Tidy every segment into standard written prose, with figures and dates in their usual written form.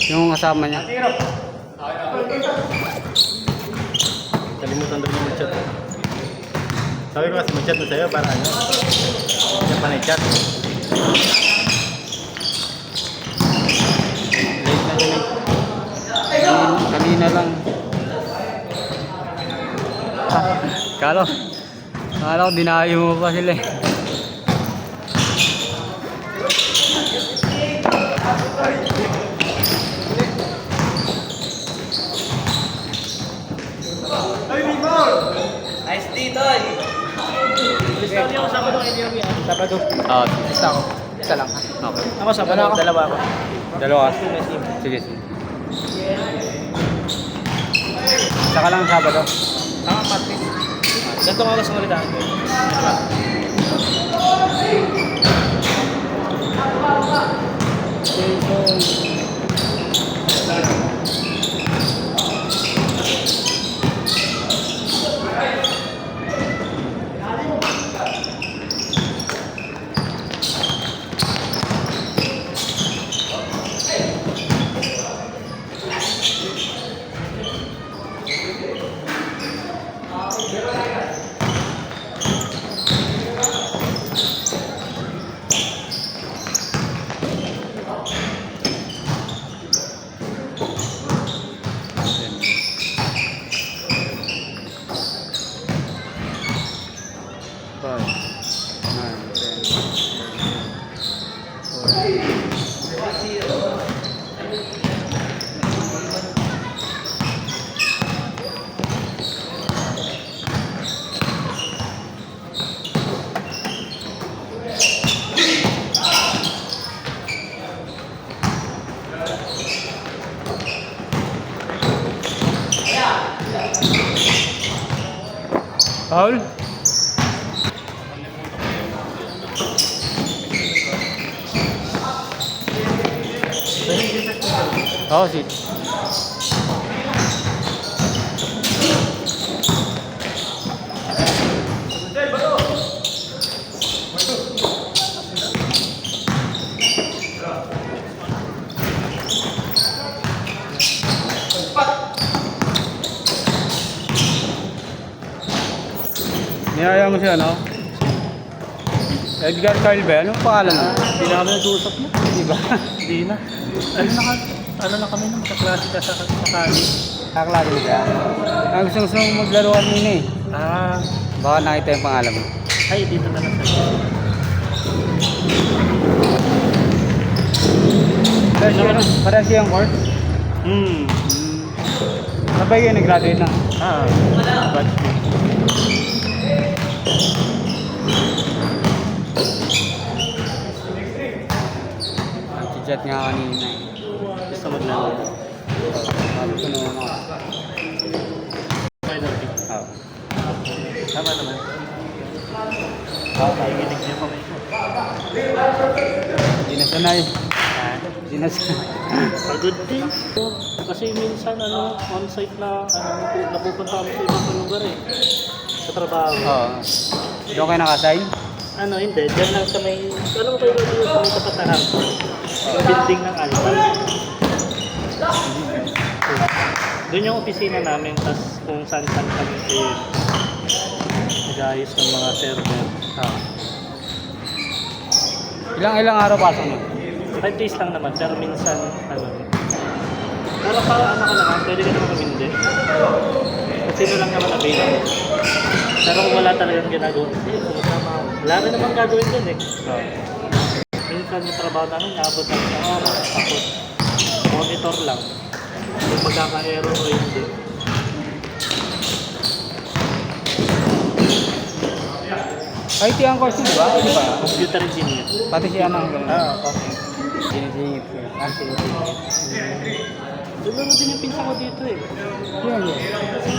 Yung kasama niya. Kalimutan daw niya mag-chat. Sabi ko kasi mag-chat na sa'yo para ano? Siya pa na-chat. Late na rin. Kanina lang. Kala ko dinayo mo pa sila eh. Nice dito eh. Lista niyo ako Sabado kay Jeremy. Sabado. Oo. Basta ako. Isa lang. Okay. Ako Sabado, dalawa ako. Dalawa. Sige. Saka lang Sabado. Tama, Patrick. Ganito nga ako sa ulitan ko. Paul? Oo, si. Niyaya mo siya, no? Edgar Carl ba? Anong pangalan mo? Hindi na kami nag-uusap mo. Diba? Hindi na. Ano na kami nung kaklase ka sa kali. Kaklase mo siya? Gusto mong maglaro kanina eh. Ah, Baka nakita yung pangalan mo. ay dito na lang sa'yo. Parang siyang course? Sabay kayo nag-graduate na? Batch B. Chat nga kanina eh. Gusto maglaro. Sabi ko naman ako. Final pick. Oo. Tama naman. Nakikinig niya pa may ko. Hindi na sanay. Hindi na sanay. Pagod din. Kasi minsan on-site na napupunta kami sa ibang lugar eh. Sa trabaho. Oo. Doon kayo nakasign? Hindi. Diyan lang sa may... Alam mo kayo doon sa may kapatahan? Yung building ng Alpha. Doon yung opisina namin, tas kung saan-saan kami kayo nag-ayos ng mga server. Ilang araw pasok mo? 5 days lang naman, pero minsan, pero para ka naman, pwede ka naman kumindi. Kasi sino lang naman available. Pero kung wala talagang ginagawa, wala rin naman gagawin dun eh. Minsan yung trabaho namin, naabot lang sa oras, tapos monitor lang. Kung magkaka-error o hindi. IT ang course mo, di ba? Di ba? Computer engineer. Pati siya nang gano'n. Okay. Sinisingit ko. Siguro din yung pinsa ko dito eh. Yun. Kasi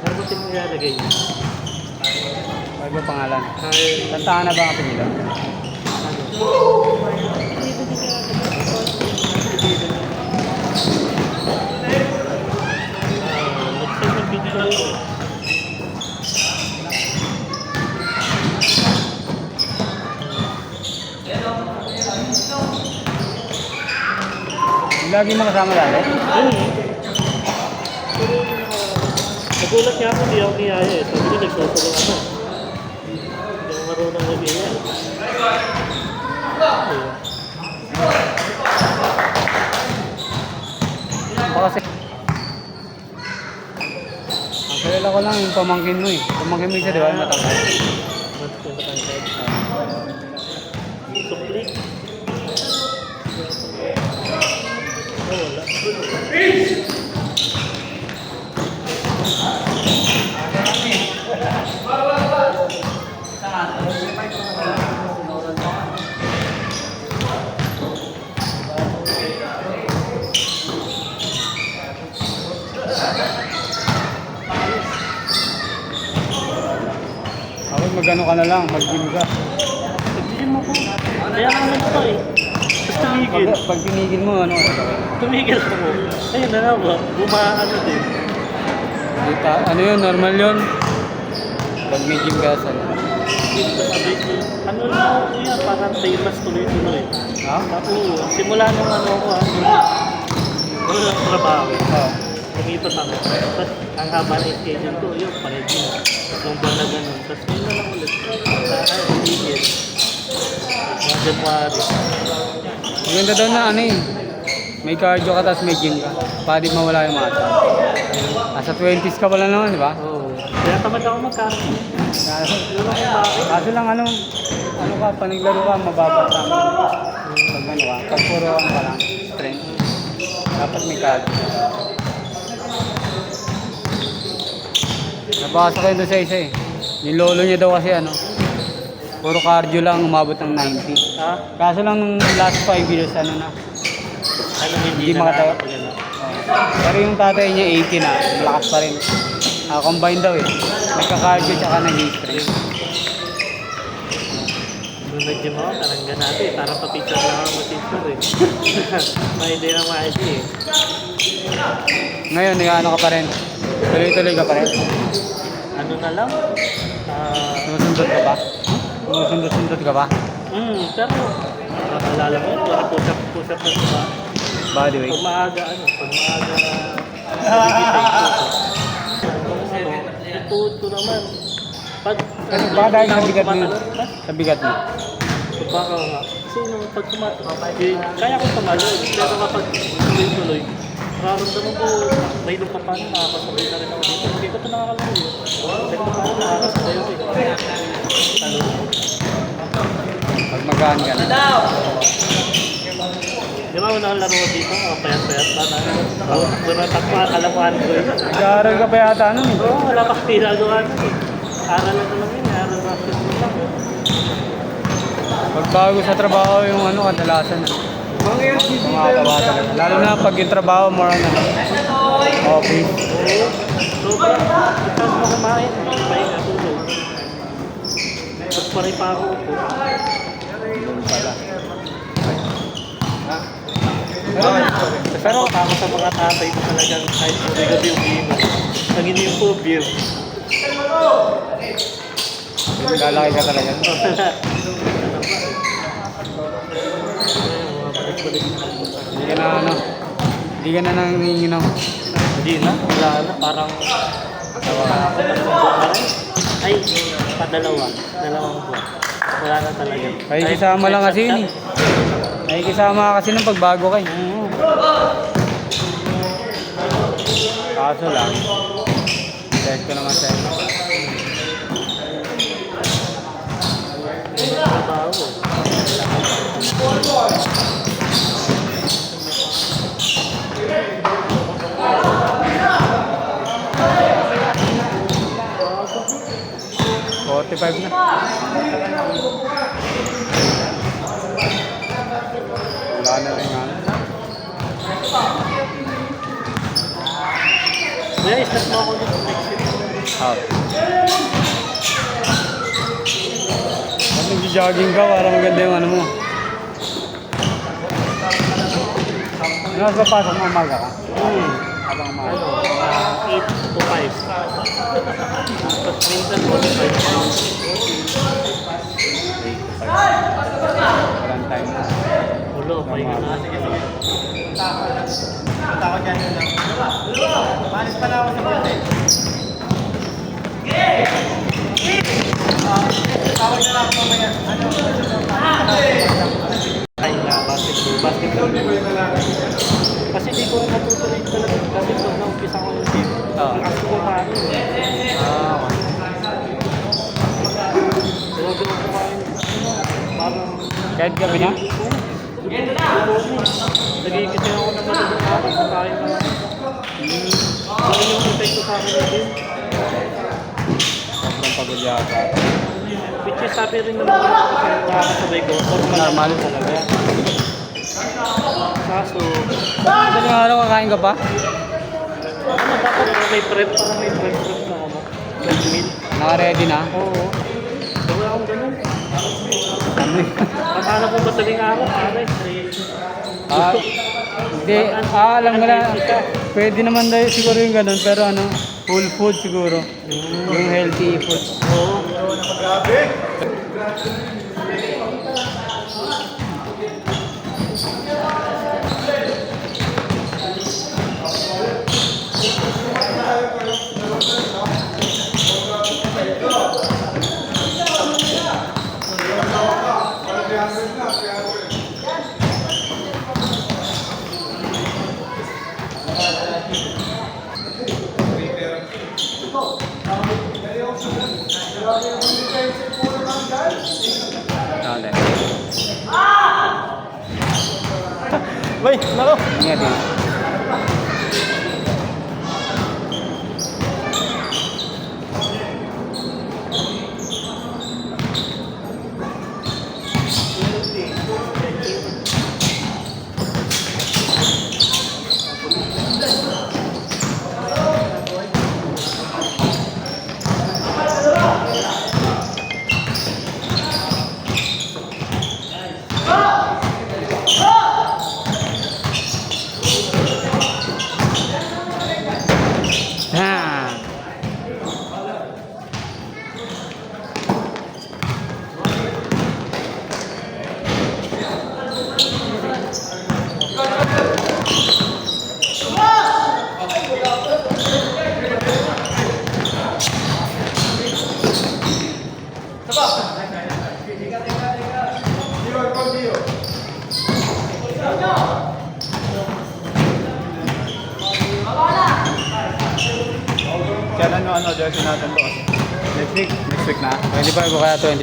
ano din nilalagay niya? Ano ba pangalan? Ay, Tantaan na ba ang pinila? nag-send ng video eh. Lagi mo kasama dati? Nagulat nga ako, di ako kiyaya eh. Sabi ko, nagsusulong ako. Hindi ako marunong mag-iya. Kasi ang kilala ko lang yung pamangkin mo eh. Pamangkin mo isa, di ba? Yung matangkad. Suplik. Wala. Ako magano ka na lang, mag-gym ka. Nag-gym ako. Kaya nga nagpa eh. Tapos tumigil. Pag tinigil mo, ano? Tumigil ako. Ayun na nga ba? Bumaano din. Ano yun, normal yun. Pag may gym ka sa Sabi ko, ano na ako kuya, parang famous tuloy-tuloy. Ha? Oo, simula nung ano ako wala lang trabaho. Oo. Kumipot ako. Tapos ang haba na schedule ko, yun, pared yun. Tatlong buwan na ganun. Tapos ngayon na lang ulit. Tigil. Mga January. Maganda daw na ano eh. May cardio ka tapos may gym ka. Para di mawala yung mata. Nasa 20s ka pala naman, di ba? Oo. Kaya tamad ako magkakaroon. Yun ako bakit. Kaso lang ano ka, panaglaro ka, mababa sa amin. Pag ano ka, pag puro ano ka lang, strength. Dapat may cardio. Nabasa ko yun doon sa isa eh. Yung lolo niya daw kasi ano, puro cardio lang, umabot ng 90. Ha? Kaso lang nung last 5 years, ano na, Ano Hindi na makatawa. nakakapagano. pero yung tatay niya 80 na, malakas pa rin. Combine daw eh. Nagka-cardio tsaka nag-strength. Nung nag-gym ako, parang ganati eh. Parang pa-picture lang ako mag-picture eh. May idea na mga idea eh. Ngayon, ano ka pa rin? Tuloy-tuloy ka pa rin? Ano na lang? Sumusundot ka ba? Sumusundot ka ba? Pero nakalala mo yun, para push-up na diba? Body weight. Pag maaga, ituod ko naman. Kasi baka dahil sa bigat mo. Sa bigat mo. Baka nga. Kasi nung pag kaya ko tumalon, pero kapag tuloy-tuloy, nararamdaman ko, may lupa pa na, nakakasabay na rin ako dito. Hindi ko ito nakakalaro yun. Kahit pa paano, nakakasabay ako eh. Talon. Pag magaan ka na. Di ba unang laro ko dito? Payat-payat pa na. Doon natakpa, kalamuhan ko eh. Nag-aaral ka pa yata nun eh. Oo, wala pa pinagawa nun eh. Aral na lang yun, aral na lang. Pagbago sa trabaho yung ano, kadalasan na. Kumakawa talaga. Lalo na pag yung trabaho, more on ano. Office. Oo. So, ipas mo kumain, pahinga tulog. Pagparay pa ako po. Doon pala. Pero ako sa mga tatay ko talagang kahit po gabi yung bimo. Naging yung po beer. Lalaki ka talaga. Hindi ka na ano. Hindi ka na nanginginom. Hindi na, wala na. Parang ay, dalawang buwan. Wala na talaga. Nakikisama lang kasi yun eh. Nakikisama kasi nung pagbago ka eh. Kaso lang. Test ko naman sa'yo. Trabaho. $45 na. Wala na rin ano. Kuya, istat mo ako dito next week. Pag nag-jogging ka, para maganda yung ano mo. Ano mas papasok mo umaga ka? Habang umaga. Ano, 8 to 5. Tapos minsan 45. Walang time. Ulo, pahinga na. Takot yan yun lang. Malis pa na ako sa birthday. Tawag na lang ako mamaya. Ay nga, basketball. Kasi di ko natutuloy talaga. Kasi pag naumpisa ko ng team, Oo. ang asko ko paano. Pero doon ko kain. Parang... Kahit gabi na? Nagigiti ako ng madaling araw. Kakain na lang. Ano yung epekto sa akin din? Sobrang pagod yata. Which is sabi rin naman kasi nakakasabay ko. Normal. Talaga. Kaso, Madaling araw kakain ka pa? ano dapat may prep? Parang may prep na ano? Prep meal? Naka-ready na? Oo. Wala akong ganun. Ano yun? Akala ko madaling araw, pare. Hindi, alam mo na, pwede naman daw siguro yung ganun, pero ano, full food siguro. Yung healthy food. Oo. Dali. Bay, nako. Ingat din. Ha! Kailan yung ano, jersey natin to? Next week? Next week na? 25 o kaya 20.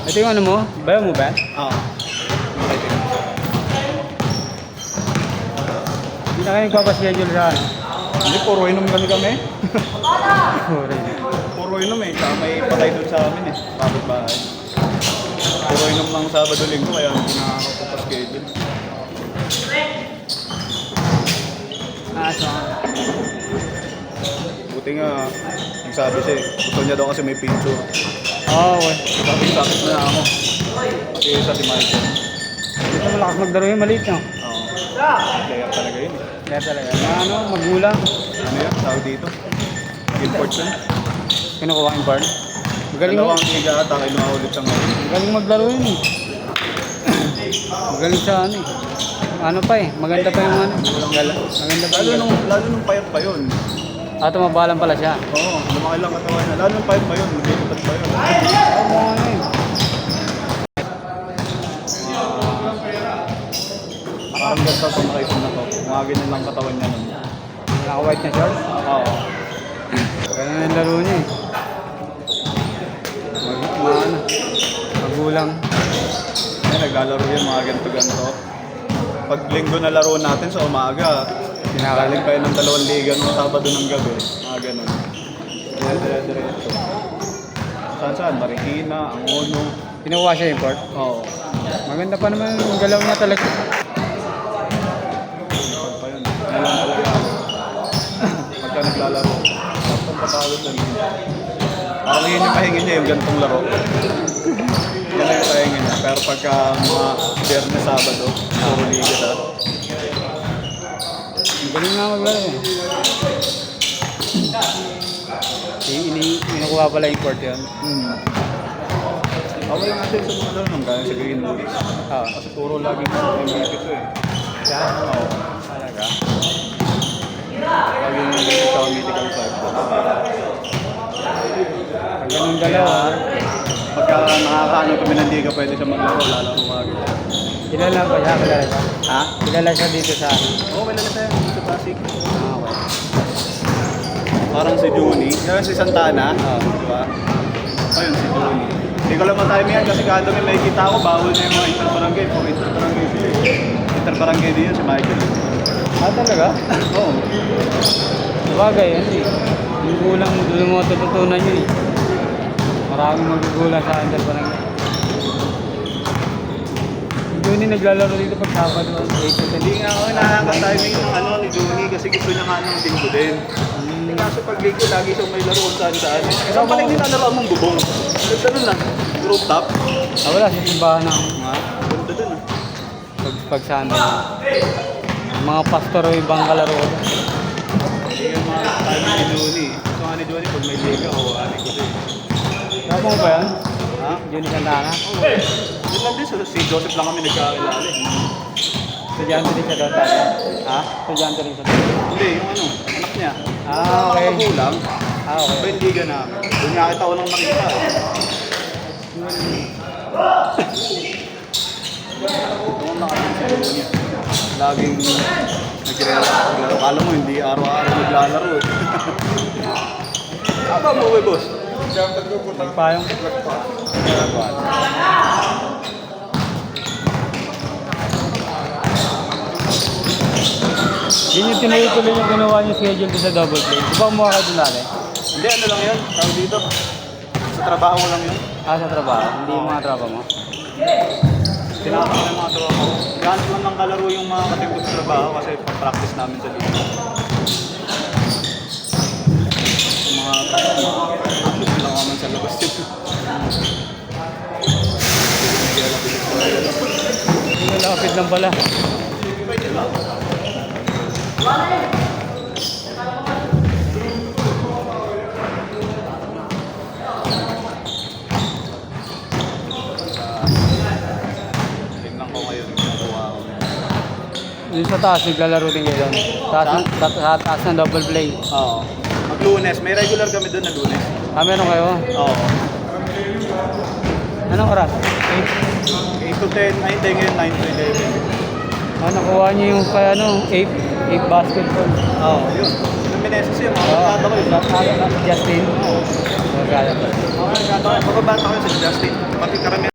Ito yung ano mo? Bayo mo ba? Oo. Hindi na kayo nagpapaschedule sa ano? Hindi, puro inom kami. Sorry. Puro inom eh. Saka may patay doon sa amin eh. Kapit bahay. Puro inom ng Sabado-Linggo kaya hindi na ako papaschedule. So, Buti nga, nagsabi siya eh. Gusto niya daw kasi may picture. okay. Sakit na ako. Kasi sa Timarito. Ito malakas magdaro yung maliit no? Oo. Kaya talaga yun eh. Kaya talaga. Mga ano, magulang. Ano yun? Tawag dito? Import yun. Kinukuha yung part. Magaling mo. Dalawang tiga ata kayo ulit sa ngayon. Magaling maglaro yun eh. Magaling sa ano eh. Ano pa eh. Maganda pa yung ano. Maganda pa yung Lalo nung payat pa yun. tumabalan pala siya. Oo, lumaki lang katawan na. Lalo nung payat pa yun. Lumilipat pa yun. Oo, ano eh. Parang ganda itong nakaitin na to. Mga ganyan lang katawan niya nun. Naka-white na shorts. Oo. Ganun ang laro niya eh. Ano, magulang. Ay, naglalaro yan mga ganito-ganito. Pag linggo na laro natin sa umaga, kinakaling pa yun ng 2 liga nung Sabado ng gabi. Mga ganun. Dire-diretso. Saan? Marikina, Angono. Kinukuha siya yung port. Oo. Maganda pa naman yung galaw niya talaga. Pag pa yun. Ngayon lang talaga. Pagka naglalaro. Tapos patawad na yun. Parang yun yung pahinga niya, yung gantong laro. Yan lang yung pahinga niya. Pero pagka mga Biyernes, Sabado, puro liga na. Ang galing nga maglaro eh. Kinukuha pala yung port yun. Ako lang natin sa mga laro nung galing sa Green Bulls. Oo. Kasi puro lagi MVP ko eh. Yan. Oo. Talaga. Lagi nung MVP sa mythical 5 ko. Pag ganun dalawa, Pagka nakakaano kami ng liga, pwede siya maglaro, lalaro agad. kilala ba siya? Kilala siya? Ha? Kilala siya dito sa ano? Oo, may lalata yan sa Pasig. Ah, okay. Parang si Juni. Kaya si Santana. Oo. Di ba? Ayun, si Juni. Hindi ko lang matime yan kasi kada may makikita ko, bawal na yung mga inter-barangay. Puro inter-barangay sila eh. Inter-barangay din yun si Michael. Ah, talaga? Oo. Sabagay, hindi. Yung gulang, doon mo tututunan yun eh. Maraming magugulang sa under pa lang. Yung yun naglalaro dito pag Sabado, 8 to 10. Hindi nga ako nakaka-timing ng ano ni Juni kasi gusto niya nga ng linggo din. Kaso pag linggo, lagi siyang may laro kung saan-saan. Kasi ang paling nilalaro mong bubong. Ganda nun lang. Rooftop. Ah, wala, sa simbahan ng Nga, ganda dun ah. pag Sunday. Mga pastor o ibang kalaro ko. Hindi yung mga timing ni Juni. Gusto nga ni Juni pag may liga o ano ko din. Tama mo ba yan? Ha? Juni Santana? Oo. Yun lang din, si Joseph lang kami nagkakilala eh. Estudyante din siya doon tayo. Ha? Estudyante rin siya doon. Hindi, yung ano, anak niya. Ah, okay. Magulang. Ah, okay. Iba yung liga namin. Doon nga kita unang nakita eh. Doon nakita si Juni. Laging nagre-relax. Akala mo, hindi araw-araw naglalaro eh. Tama mo, we boss. Nagpayong. Yun yung tinutuloy yung ginawa niyo schedule doon sa double play. Di ba umuha kayo doon dati? Hindi, ano lang yun. Tawag dito. Sa trabaho ko lang yun. Ah, sa trabaho? Hindi yung mga trabaho mo? Tinatawag ng mga trabaho. Ganit lang ng kalaro yung mga katimpo sa trabaho kasi pag-practice namin sa liga. Yung mga practice lang naman sa labas yun. Yung lapit lang pala. Pwede lang. Tingnan ko ngayon yung nagawa ko. Yung sa taas, naglalaro din kayo doon. Sa taas ng double play. Oo. Mag-lunes. May regular kami doon na lunes. Ah, meron kayo? Oo. Anong oras? 8 to 10. Ay, hindi ngayon 9 to 11. Ah, nakuha niyo yung kaya ano, 8 basketball. Oo, yun. Yung Meneses yun. Mga Oo. bata ko yun. Justin? Oo. Magkala pa. Mga bata ko yun. Mga bata ko yun sa Justin. Pati karamihan.